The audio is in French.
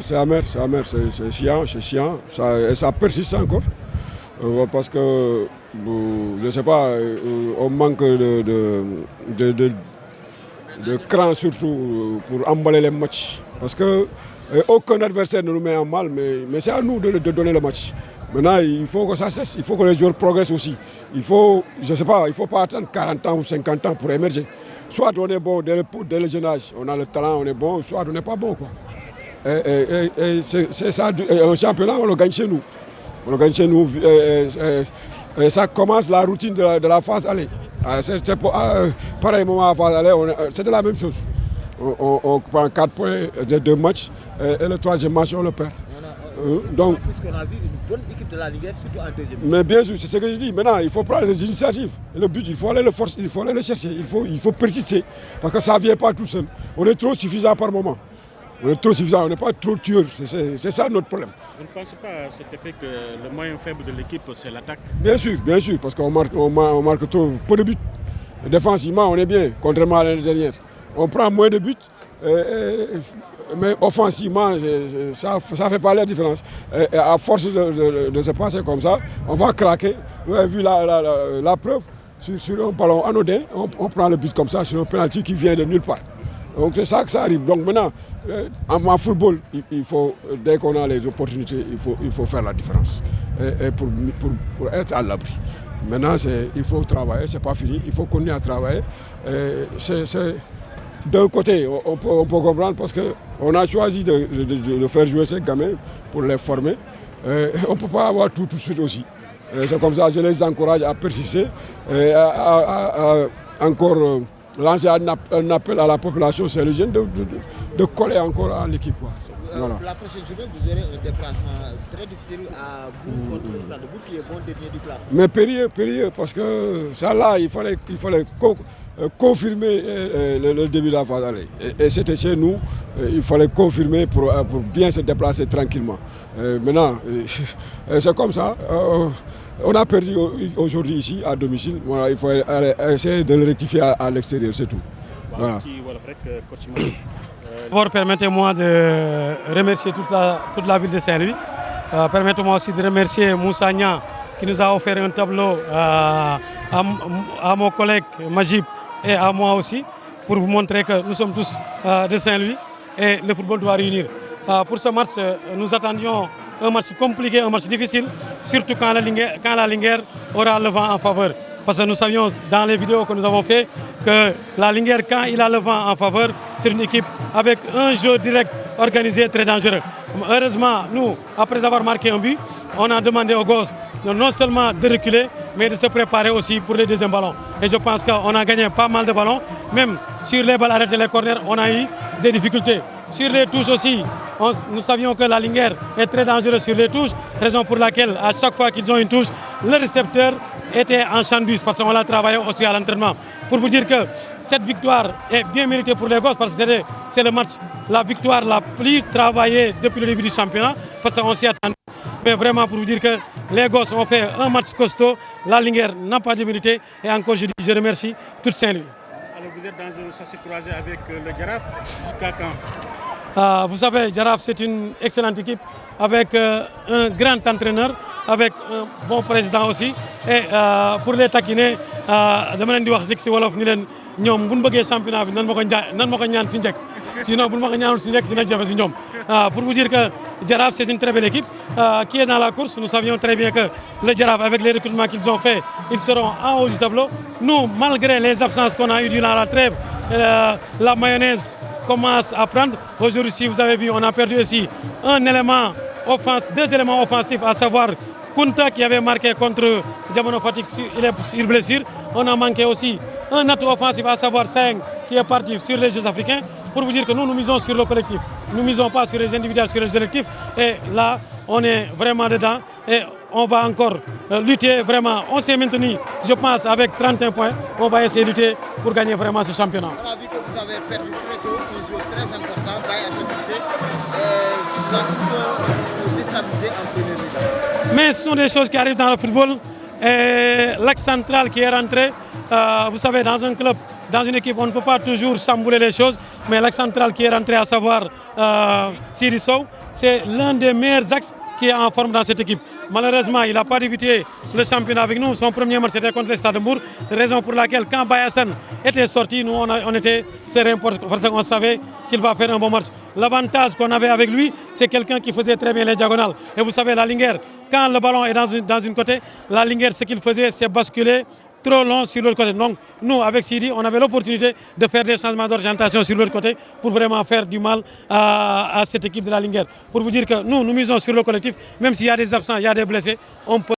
C'est amer, c'est chiant, et ça persiste encore. Parce que, je ne sais pas, on manque de cran surtout pour emballer les matchs. Parce que aucun adversaire ne nous met en mal, mais c'est à nous de donner le match. Maintenant, il faut que ça cesse, il faut que les joueurs progressent aussi. Il faut, je sais pas, il ne faut pas attendre 40 ans ou 50 ans pour émerger. Soit on est bon dès le jeune âge, on a le talent, on est bon, soit on n'est pas bon, quoi. Et c'est ça, un championnat, on le gagne chez nous. On le gagne chez nous. Et ça commence la routine de la phase aller. Pareil moment à la phase aller, c'était la même chose. On prend 4 points de 2 matchs et le troisième match, on le perd. Donc, puisqu'on a vu une bonne équipe de la Ligue, surtout en deuxième. Mais bien sûr, c'est ce que je dis. Maintenant, il faut prendre des initiatives. Le but, il faut aller le forcer, il faut aller le chercher, il faut persister. Parce que ça ne vient pas tout seul. On est trop suffisant par moment. On est trop suffisant, on n'est pas trop tueur. C'est ça notre problème. Vous ne pensez pas à cet effet que le moyen faible de l'équipe, c'est l'attaque? Bien sûr, parce qu'on marque trop peu de buts. Défensivement, on est bien, contrairement à l'année dernière. On prend moins de buts, mais offensivement, ça ne fait pas la différence. Et à force de se passer comme ça, on va craquer. Vous avez vu la preuve, sur un ballon anodin, on prend le but comme ça, sur un penalty qui vient de nulle part. Donc c'est ça que ça arrive. Donc maintenant, en football, il faut, dès qu'on a les opportunités, il faut faire la différence. Et pour être à l'abri. Maintenant, il faut travailler, c'est pas fini, il faut continuer à travailler. D'un côté, on peut comprendre parce qu'on a choisi de faire jouer ces gamins pour les former. On ne peut pas avoir tout de suite aussi. C'est comme ça, je les encourage à persister, à encore lancer un appel à la population saint-louisienne de coller encore à l'équipe. Voilà. La prochaine journée, vous aurez un déplacement très difficile à Bourg contre le Stade de Bourg qui est bon dernier du classement. Mais périlleux, parce que ça là, il fallait confirmer le début de la phase aller. Et c'était chez nous, il fallait confirmer pour bien se déplacer tranquillement. Maintenant, c'est comme ça. On a perdu aujourd'hui ici, à domicile. Voilà, il faut essayer de le rectifier à l'extérieur, c'est tout. Voilà. D'abord, permettez-moi de remercier toute la ville de Saint-Louis. Permettez-moi aussi de remercier Moussa Nia qui nous a offert un tableau à mon collègue Majib et à moi aussi pour vous montrer que nous sommes tous de Saint-Louis et le football doit réunir. Pour ce match, nous attendions un match compliqué, un match difficile, surtout quand la Linguère aura le vent en faveur. Parce que nous savions dans les vidéos que nous avons fait que la Linguère, quand il a le vent en faveur, c'est une équipe avec un jeu direct organisé très dangereux. Heureusement, nous, après avoir marqué un but, on a demandé aux gosses non seulement de reculer, mais de se préparer aussi pour les deuxièmes ballons. Et je pense qu'on a gagné pas mal de ballons. Même sur les balles arrêtées, les corners, on a eu des difficultés. Sur les touches aussi, nous savions que la Linguère est très dangereuse sur les touches, raison pour laquelle à chaque fois qu'ils ont une touche, le récepteur était en champ de bus parce qu'on l'a travaillé aussi à l'entraînement. Pour vous dire que cette victoire est bien méritée pour les gosses parce que c'est le match, la victoire la plus travaillée depuis le début du championnat parce qu'on s'y attendait. Mais vraiment pour vous dire que les gosses ont fait un match costaud, la Linguère n'a pas démérité et encore je remercie toute Saint-Louis. Alors vous êtes dans un chassé croisé avec le Jaraaf, jusqu'à quand? Vous savez, Jaraaf c'est une excellente équipe avec un grand entraîneur, avec un bon président aussi. Et pour les taquiner, dama leen di wax si wolof ni leen ñoom bu ñu bëggee championnat bi nan ma ko ñaan si njëkk sinon bu ñu ma ko ñaanul si njëkk dina jafe si ñoom. Pour vous dire que Jaraaf c'est une très belle équipe qui est dans la course. Nous savions très bien que le Jaraaf avec les recrutements qu'ils ont fait, ils seront en haut du tableau. Nous, malgré les absences qu'on a eues durant la trêve, la mayonnaise commence à prendre. Aujourd'hui, si vous avez vu, on a perdu aussi deux éléments offensifs, à savoir Kunta qui avait marqué contre Diamono Fatick, il est sur blessure. On a manqué aussi un atout offensif, à savoir 5 qui est parti sur les Jeux africains. Pour vous dire que nous misons sur le collectif. Nous ne misons pas sur les individuels, sur les collectifs. Et là, on est vraiment dedans. Et on va encore lutter vraiment. On s'est maintenu, je pense, avec 31 points. On va essayer de lutter pour gagner vraiment ce championnat. On a vu que vous avez perdu très tôt, un joueur très important, Baye Assane. Vous avez déstabilisé en première mi-temps. Mais ce sont des choses qui arrivent dans le football. L'axe central qui est rentré, vous savez, dans un club dans une équipe, on ne peut pas toujours chambouler les choses, mais l'axe central qui est rentré, à savoir Sidi Sow, c'est l'un des meilleurs axes qui est en forme dans cette équipe. Malheureusement, il n'a pas débuté le championnat avec nous. Son premier match était contre le Stade de Mbour, raison pour laquelle quand Bayasan était sorti, nous on était sereins parce qu'on savait qu'il va faire un bon match. L'avantage qu'on avait avec lui, c'est quelqu'un qui faisait très bien les diagonales. Et vous savez, la Linguère, quand le ballon est dans une côté, la Linguère, ce qu'il faisait, c'est basculer trop long sur l'autre côté. Donc nous, avec Sidi, on avait l'opportunité de faire des changements d'orientation sur l'autre côté pour vraiment faire du mal à cette équipe de la Linguère. Pour vous dire que nous misons sur le collectif, même s'il y a des absents, il y a des blessés, on peut